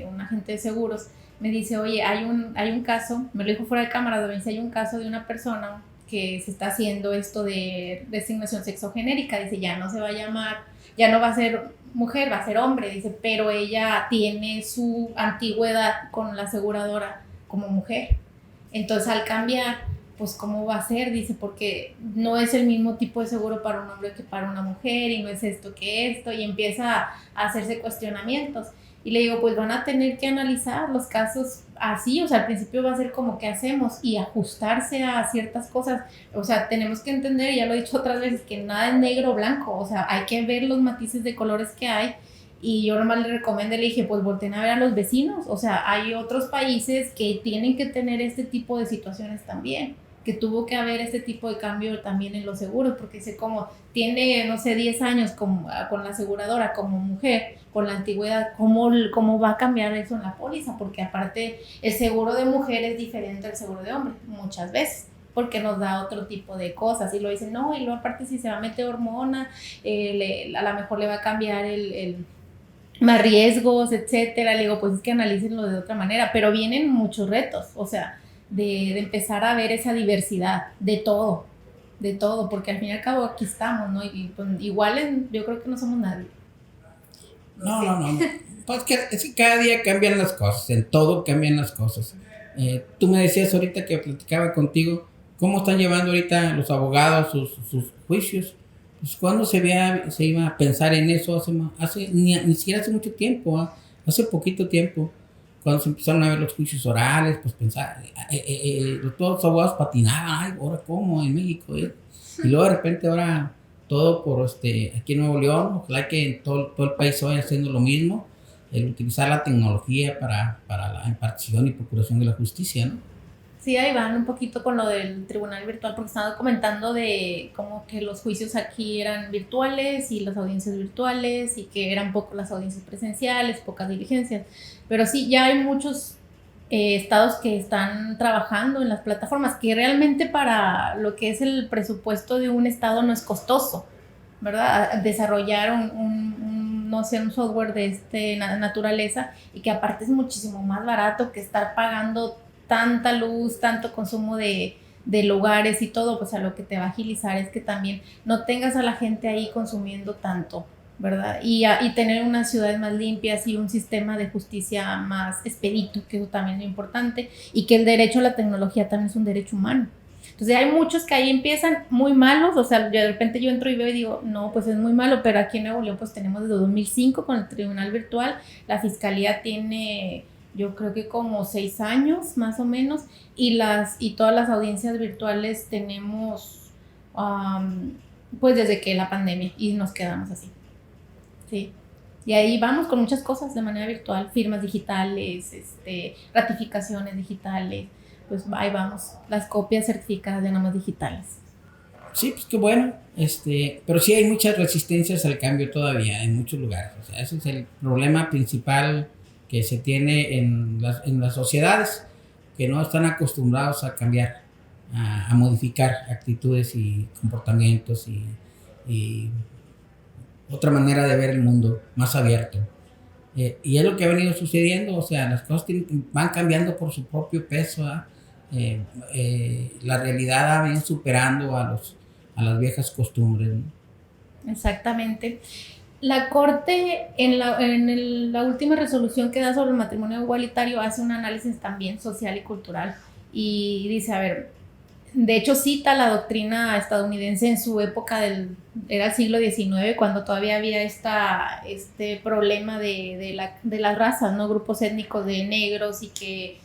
un agente de seguros, me dice, oye, hay un caso, me lo dijo fuera de cámara, me dice, hay un caso de una persona que se está haciendo esto de designación sexogenérica, dice, ya no se va a llamar, ya no va a ser mujer, va a ser hombre, dice, pero ella tiene su antigüedad con la aseguradora como mujer. Entonces, al cambiar, pues, ¿cómo va a ser? Dice, porque no es el mismo tipo de seguro para un hombre que para una mujer, y no es esto que esto, y empieza a hacerse cuestionamientos. Y le digo, pues van a tener que analizar los casos así, o sea, al principio va a ser como que hacemos y ajustarse a ciertas cosas, o sea, tenemos que entender, ya lo he dicho otras veces, que nada es negro o blanco, o sea, hay que ver los matices de colores que hay. Y yo nomás le recomendé, le dije, pues volteen a ver a los vecinos, o sea, hay otros países que tienen que tener este tipo de situaciones también, que tuvo que haber este tipo de cambio también en los seguros, porque sé como tiene, no sé, 10 años con la aseguradora como mujer, con la antigüedad, ¿cómo va a cambiar eso en la póliza? Porque aparte el seguro de mujer es diferente al seguro de hombre, muchas veces, porque nos da otro tipo de cosas, y lo dicen, no, y luego aparte si se va a meter hormona, a lo mejor le va a cambiar el más riesgos, etcétera. Le digo, pues es que analícenlo de otra manera, pero vienen muchos retos, o sea, de empezar a ver esa diversidad de todo, porque al fin y al cabo aquí estamos, ¿no? Y pues, igual yo creo que no somos nadie. No. Pues que es que cada día cambian las cosas, en todo cambian las cosas. Tú me decías ahorita que platicaba contigo, ¿cómo están llevando ahorita los abogados sus juicios? Pues cuando se iba a pensar en eso ni siquiera hace mucho tiempo, hace poquito tiempo, cuando se empezaron a ver los juicios orales, pues pensar, todos los abogados patinaban, ay, ahora cómo en México, y luego de repente ahora todo por aquí en Nuevo León, ojalá que en todo el país vaya haciendo lo mismo, el utilizar la tecnología para la impartición y procuración de la justicia, ¿no? Sí, ahí van un poquito con lo del tribunal virtual, porque estaba comentando de como que los juicios aquí eran virtuales y las audiencias virtuales, y que eran poco las audiencias presenciales, pocas diligencias. Pero sí, ya hay muchos estados que están trabajando en las plataformas, que realmente para lo que es el presupuesto de un estado no es costoso, ¿verdad? Desarrollar no sé, un software de naturaleza, y que aparte es muchísimo más barato que estar pagando tanta luz, tanto consumo de lugares y todo. Pues a lo que te va a agilizar es que también no tengas a la gente ahí consumiendo tanto, ¿verdad? Y tener unas ciudades más limpias y un sistema de justicia más expedito, que eso también es importante, y que el derecho a la tecnología también es un derecho humano. Entonces hay muchos que ahí empiezan muy malos, o sea, de repente yo entro y veo y digo, no, pues es muy malo, pero aquí en Nuevo León pues tenemos desde 2005 con el tribunal virtual, la fiscalía tiene, yo creo que como 6 años más o menos, y todas las audiencias virtuales tenemos pues desde que la pandemia, y nos quedamos así, sí. Y ahí vamos con muchas cosas de manera virtual, firmas digitales, ratificaciones digitales, pues ahí vamos, las copias certificadas de normas digitales. Sí, pues qué bueno, pero sí hay muchas resistencias al cambio todavía en muchos lugares, o sea, ese es el problema principal que se tiene en las sociedades, que no están acostumbrados a cambiar, a modificar actitudes y comportamientos y otra manera de ver el mundo más abierto. Y es lo que ha venido sucediendo, o sea, las cosas van cambiando por su propio peso, la realidad ha venido superando a las viejas costumbres, ¿no? Exactamente. La Corte, la última resolución que da sobre el matrimonio igualitario, hace un análisis también social y cultural, y dice, a ver, de hecho cita la doctrina estadounidense en su época era el siglo XIX, cuando todavía había este problema de las razas, ¿no? Grupos étnicos de negros, y que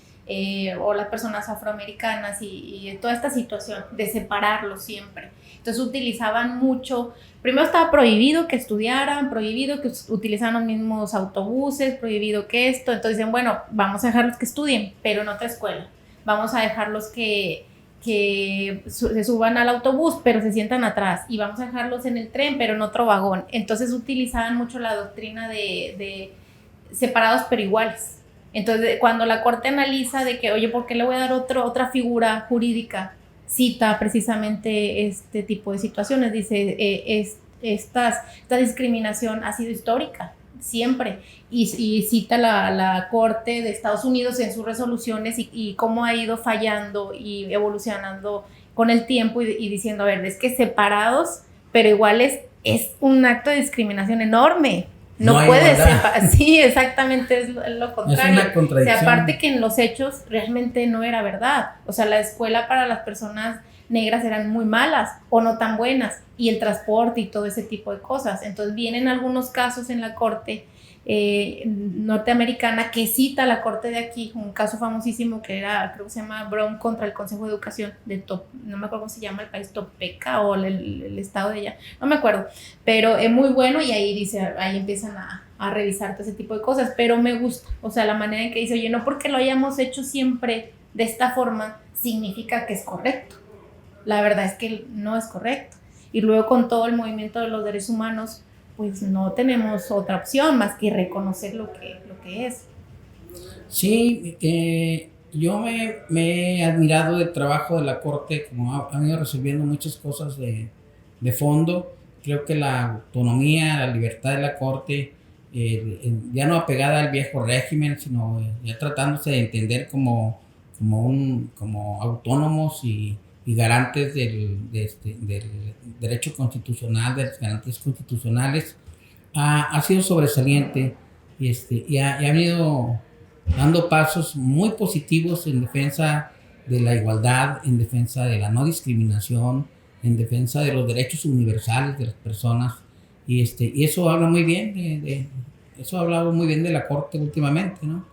o las personas afroamericanas, y toda esta situación de separarlos siempre. Entonces utilizaban mucho, primero estaba prohibido que estudiaran, prohibido que utilizaran los mismos autobuses, prohibido que esto. Entonces dicen, bueno, vamos a dejarlos que estudien, pero en otra escuela. Vamos a dejarlos que se suban al autobús, pero se sientan atrás, y vamos a dejarlos en el tren, pero en otro vagón. Entonces utilizaban mucho la doctrina de separados pero iguales. Entonces, cuando la Corte analiza de que, oye, ¿por qué le voy a dar otra figura jurídica? Cita precisamente este tipo de situaciones. Dice, esta discriminación ha sido histórica. siempre. Y cita la Corte de Estados Unidos en sus resoluciones y cómo ha ido fallando y evolucionando con el tiempo y diciendo, a ver, es que separados, pero igual es un acto de discriminación enorme. No puedes separar. Sí, exactamente, es lo contrario. Es una contradicción. O sea, aparte que en los hechos realmente no era verdad. O sea, la escuela para las personas negras eran muy malas o no tan buenas, y el transporte y todo ese tipo de cosas. Entonces vienen algunos casos en la corte norteamericana que cita la corte de aquí, un caso famosísimo que era, creo que se llama Brown contra el Consejo de Educación de no me acuerdo cómo se llama el país, Topeka o el estado de allá, no me acuerdo, pero es muy bueno, y ahí empiezan a revisar todo ese tipo de cosas, pero me gusta, o sea, la manera en que dice, oye, no porque lo hayamos hecho siempre de esta forma significa que es correcto. La verdad es que no es correcto. Y luego con todo el movimiento de los derechos humanos, pues no tenemos otra opción más que reconocer lo que es. Sí, yo me he admirado del trabajo de la Corte, como han ido resolviendo muchas cosas de fondo. Creo que la autonomía, la libertad de la Corte, ya no apegada al viejo régimen, sino ya tratándose de entender como autónomos y garantes del derecho constitucional, de las garantías constitucionales, ha sido sobresaliente y ha venido dando pasos muy positivos en defensa de la igualdad, en defensa de la no discriminación, en defensa de los derechos universales de las personas, y eso habla muy bien eso ha hablado muy bien de la Corte últimamente, ¿no?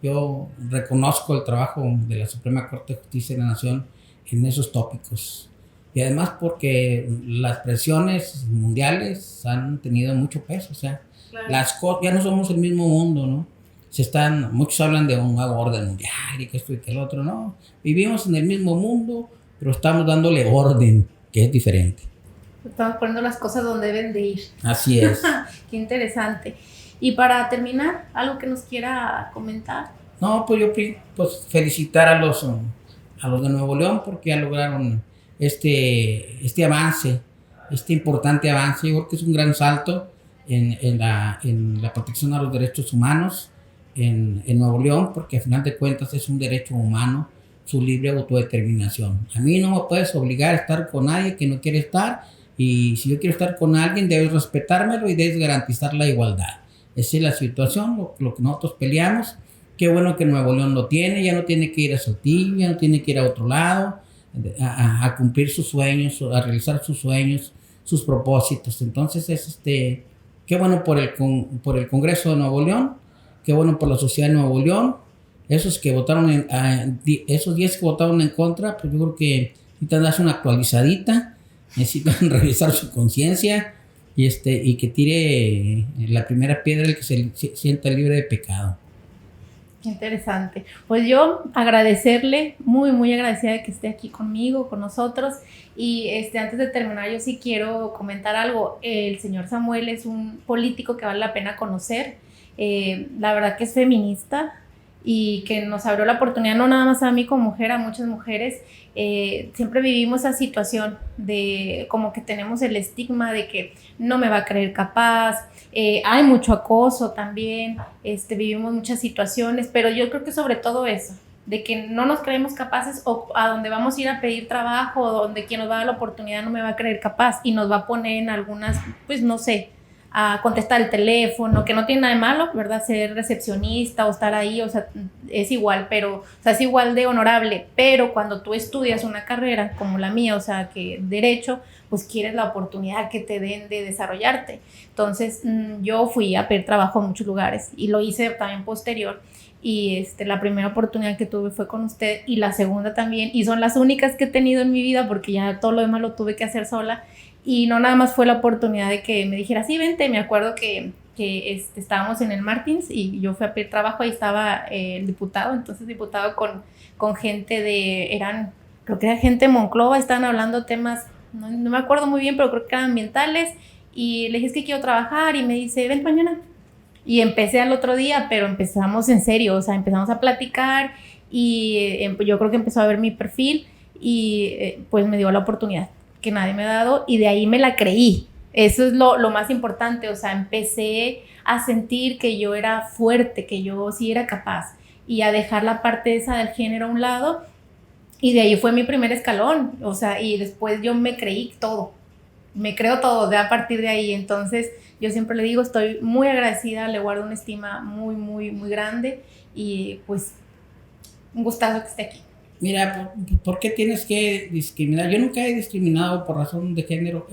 Yo reconozco el trabajo de la Suprema Corte de Justicia de la Nación en esos tópicos, y además porque las presiones mundiales han tenido mucho peso, o sea, claro, ya no somos el mismo mundo, ¿no? Muchos hablan de un nuevo orden mundial y que esto y que el otro, no, vivimos en el mismo mundo, pero estamos dándole orden, que es diferente. Estamos poniendo las cosas donde deben de ir. Así es. Qué interesante. Y para terminar, ¿algo que nos quiera comentar? No, pues yo felicitar a los de Nuevo León, porque ya lograron este avance, este importante avance. Yo creo que es un gran salto en la protección a los derechos humanos en Nuevo León, porque al final de cuentas es un derecho humano, su libre autodeterminación. A mí no me puedes obligar a estar con nadie que no quiere estar, y si yo quiero estar con alguien debes respetármelo y debes garantizar la igualdad. Esa es la situación, lo que nosotros peleamos. Qué bueno que Nuevo León lo tiene, ya no tiene que ir a Saltillo, ya no tiene que ir a otro lado a cumplir sus sueños, a realizar sus sueños, sus propósitos. Entonces qué bueno por el Congreso de Nuevo León, qué bueno por la sociedad de Nuevo León. Esos 10 que votaron en contra, pues yo creo que necesitan darse una actualizadita, necesitan revisar su conciencia y que tire la primera piedra el que se sienta libre de pecado. Qué interesante. Pues yo agradecerle, muy, muy agradecida de que esté aquí conmigo, con nosotros. Y antes de terminar, yo sí quiero comentar algo. El señor Samuel es un político que vale la pena conocer. La verdad que es feminista y que nos abrió la oportunidad, no nada más a mí como mujer, a muchas mujeres. Siempre vivimos esa situación de como que tenemos el estigma de que no me va a creer capaz. Hay mucho acoso también, vivimos muchas situaciones, pero yo creo que sobre todo eso, de que no nos creemos capaces, o a donde vamos a ir a pedir trabajo, o donde quien nos va a dar la oportunidad no me va a creer capaz y nos va a poner en algunas, pues no sé, a contestar el teléfono, que no tiene nada de malo, ¿verdad? Ser recepcionista o estar ahí, o sea, es igual, pero, o sea, es igual de honorable, pero cuando tú estudias una carrera como la mía, o sea, que derecho, pues quieres la oportunidad que te den de desarrollarte. Entonces, yo fui a pedir trabajo a muchos lugares y lo hice también posterior, y la primera oportunidad que tuve fue con usted, y la segunda también, y son las únicas que he tenido en mi vida porque ya todo lo demás lo tuve que hacer sola. Y no nada más fue la oportunidad de que me dijera, sí, vente. Me acuerdo que estábamos en el Martins y yo fui a pedir trabajo, ahí estaba el diputado, entonces diputado con gente creo que era gente de Monclova, estaban hablando temas, no me acuerdo muy bien, pero creo que eran ambientales, y le dije, es que quiero trabajar, y me dice, ven mañana. Y empecé al otro día, pero empezamos en serio, o sea, empezamos a platicar, y yo creo que empezó a ver mi perfil, y pues me dio la oportunidad que nadie me ha dado, y de ahí me la creí. Eso es lo más importante, o sea, empecé a sentir que yo era fuerte, que yo sí era capaz y a dejar la parte esa del género a un lado y de ahí fue mi primer escalón, o sea, y después yo me creí todo, me creo todo de a partir de ahí, entonces yo siempre le digo, estoy muy agradecida, le guardo una estima muy, muy, muy grande y pues un gustazo que esté aquí. Mira, ¿por qué tienes que discriminar? Yo nunca he discriminado por razón de género,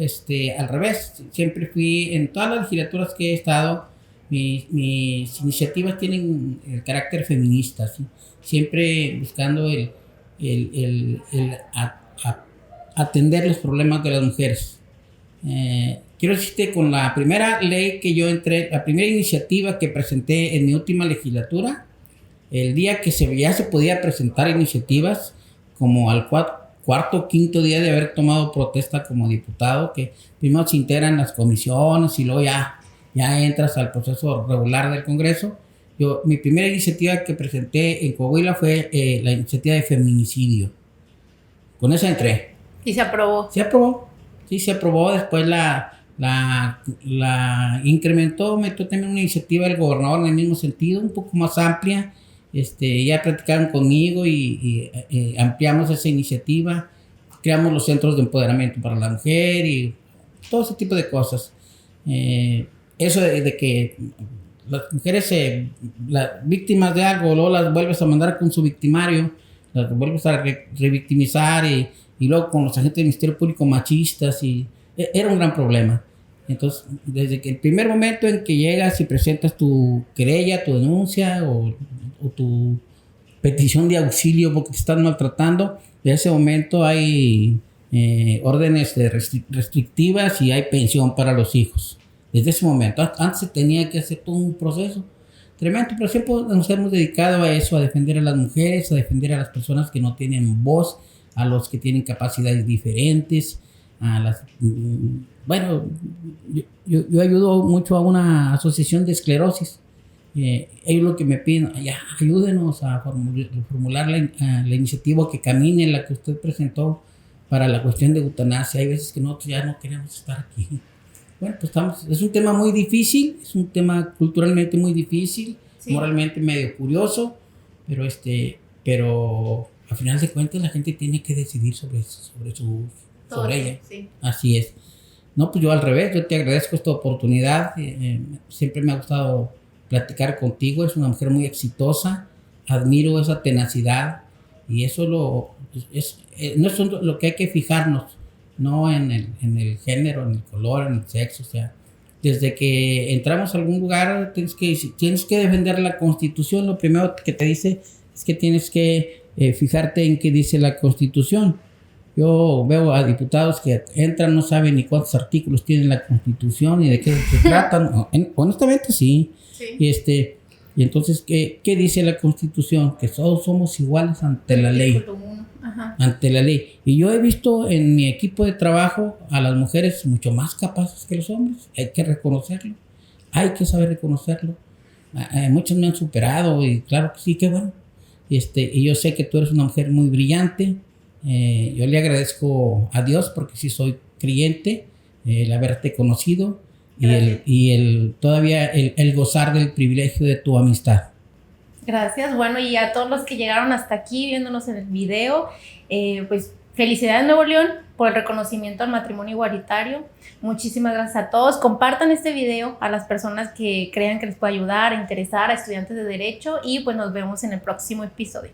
al revés, siempre fui, en todas las legislaturas que he estado, mis iniciativas tienen el carácter feminista, ¿sí? Siempre buscando atender los problemas de las mujeres. Quiero decirte, con la primera ley que yo entré, la primera iniciativa que presenté en mi última legislatura, el día que ya se podía presentar iniciativas, como al cuarto o quinto día de haber tomado protesta como diputado, que primero se integran las comisiones y luego ya entras al proceso regular del Congreso. Mi primera iniciativa que presenté en Coahuila fue la iniciativa de feminicidio. Con esa entré. ¿Y se aprobó? Se aprobó. Sí, se aprobó. Después la incrementó, metió también una iniciativa del gobernador en el mismo sentido, un poco más amplia. Ya platicaron conmigo y ampliamos esa iniciativa, creamos los centros de empoderamiento para la mujer y todo ese tipo de cosas. Eso de que las mujeres, las víctimas de algo, luego las vuelves a mandar con su victimario, las vuelves a revictimizar y luego con los agentes del Ministerio Público machistas, y era un gran problema. Entonces, desde que el primer momento en que llegas y presentas tu querella, tu denuncia o tu petición de auxilio porque te están maltratando, en ese momento hay órdenes restrictivas y hay pensión para los hijos. Desde ese momento, antes se tenía que hacer todo un proceso tremendo, pero siempre nos hemos dedicado a eso, a defender a las mujeres, a defender a las personas que no tienen voz, a los que tienen capacidades diferentes, a las... Bueno, yo ayudo mucho a una asociación de esclerosis. Ellos lo que me piden, ya, ayúdenos a formular la iniciativa que camine, la que usted presentó para la cuestión de eutanasia. Hay veces que nosotros ya no queremos estar aquí. Bueno, pues es un tema muy difícil, es un tema culturalmente muy difícil, sí, moralmente medio curioso, pero a final de cuentas la gente tiene que decidir sobre ella. Sí. Así es. No, pues yo al revés, yo te agradezco esta oportunidad, siempre me ha gustado platicar contigo, eres una mujer muy exitosa, admiro esa tenacidad y eso no es lo que hay que fijarnos, no en el género, en el color, en el sexo, o sea, desde que entramos a algún lugar tienes que defender la Constitución. Lo primero que te dice es que tienes que fijarte en qué dice la Constitución. Yo veo a diputados que entran, no saben ni cuántos artículos tiene la Constitución ni de qué se tratan. Honestamente, sí. Y entonces, ¿qué dice la Constitución? Que todos somos iguales ante la ley. Ajá. Ante la ley. Y yo he visto en mi equipo de trabajo a las mujeres mucho más capaces que los hombres. Hay que reconocerlo. Hay que saber reconocerlo. Muchas me han superado y claro que sí, qué bueno. Y yo sé que tú eres una mujer muy brillante. Yo le agradezco a Dios porque sí soy creyente, el haberte conocido y todavía el gozar del privilegio de tu amistad. Gracias. Bueno, y a todos los que llegaron hasta aquí viéndonos en el video, pues felicidades Nuevo León por el reconocimiento al matrimonio igualitario. Muchísimas gracias a todos. Compartan este video a las personas que crean que les puede ayudar, interesar, a estudiantes de Derecho, y pues nos vemos en el próximo episodio.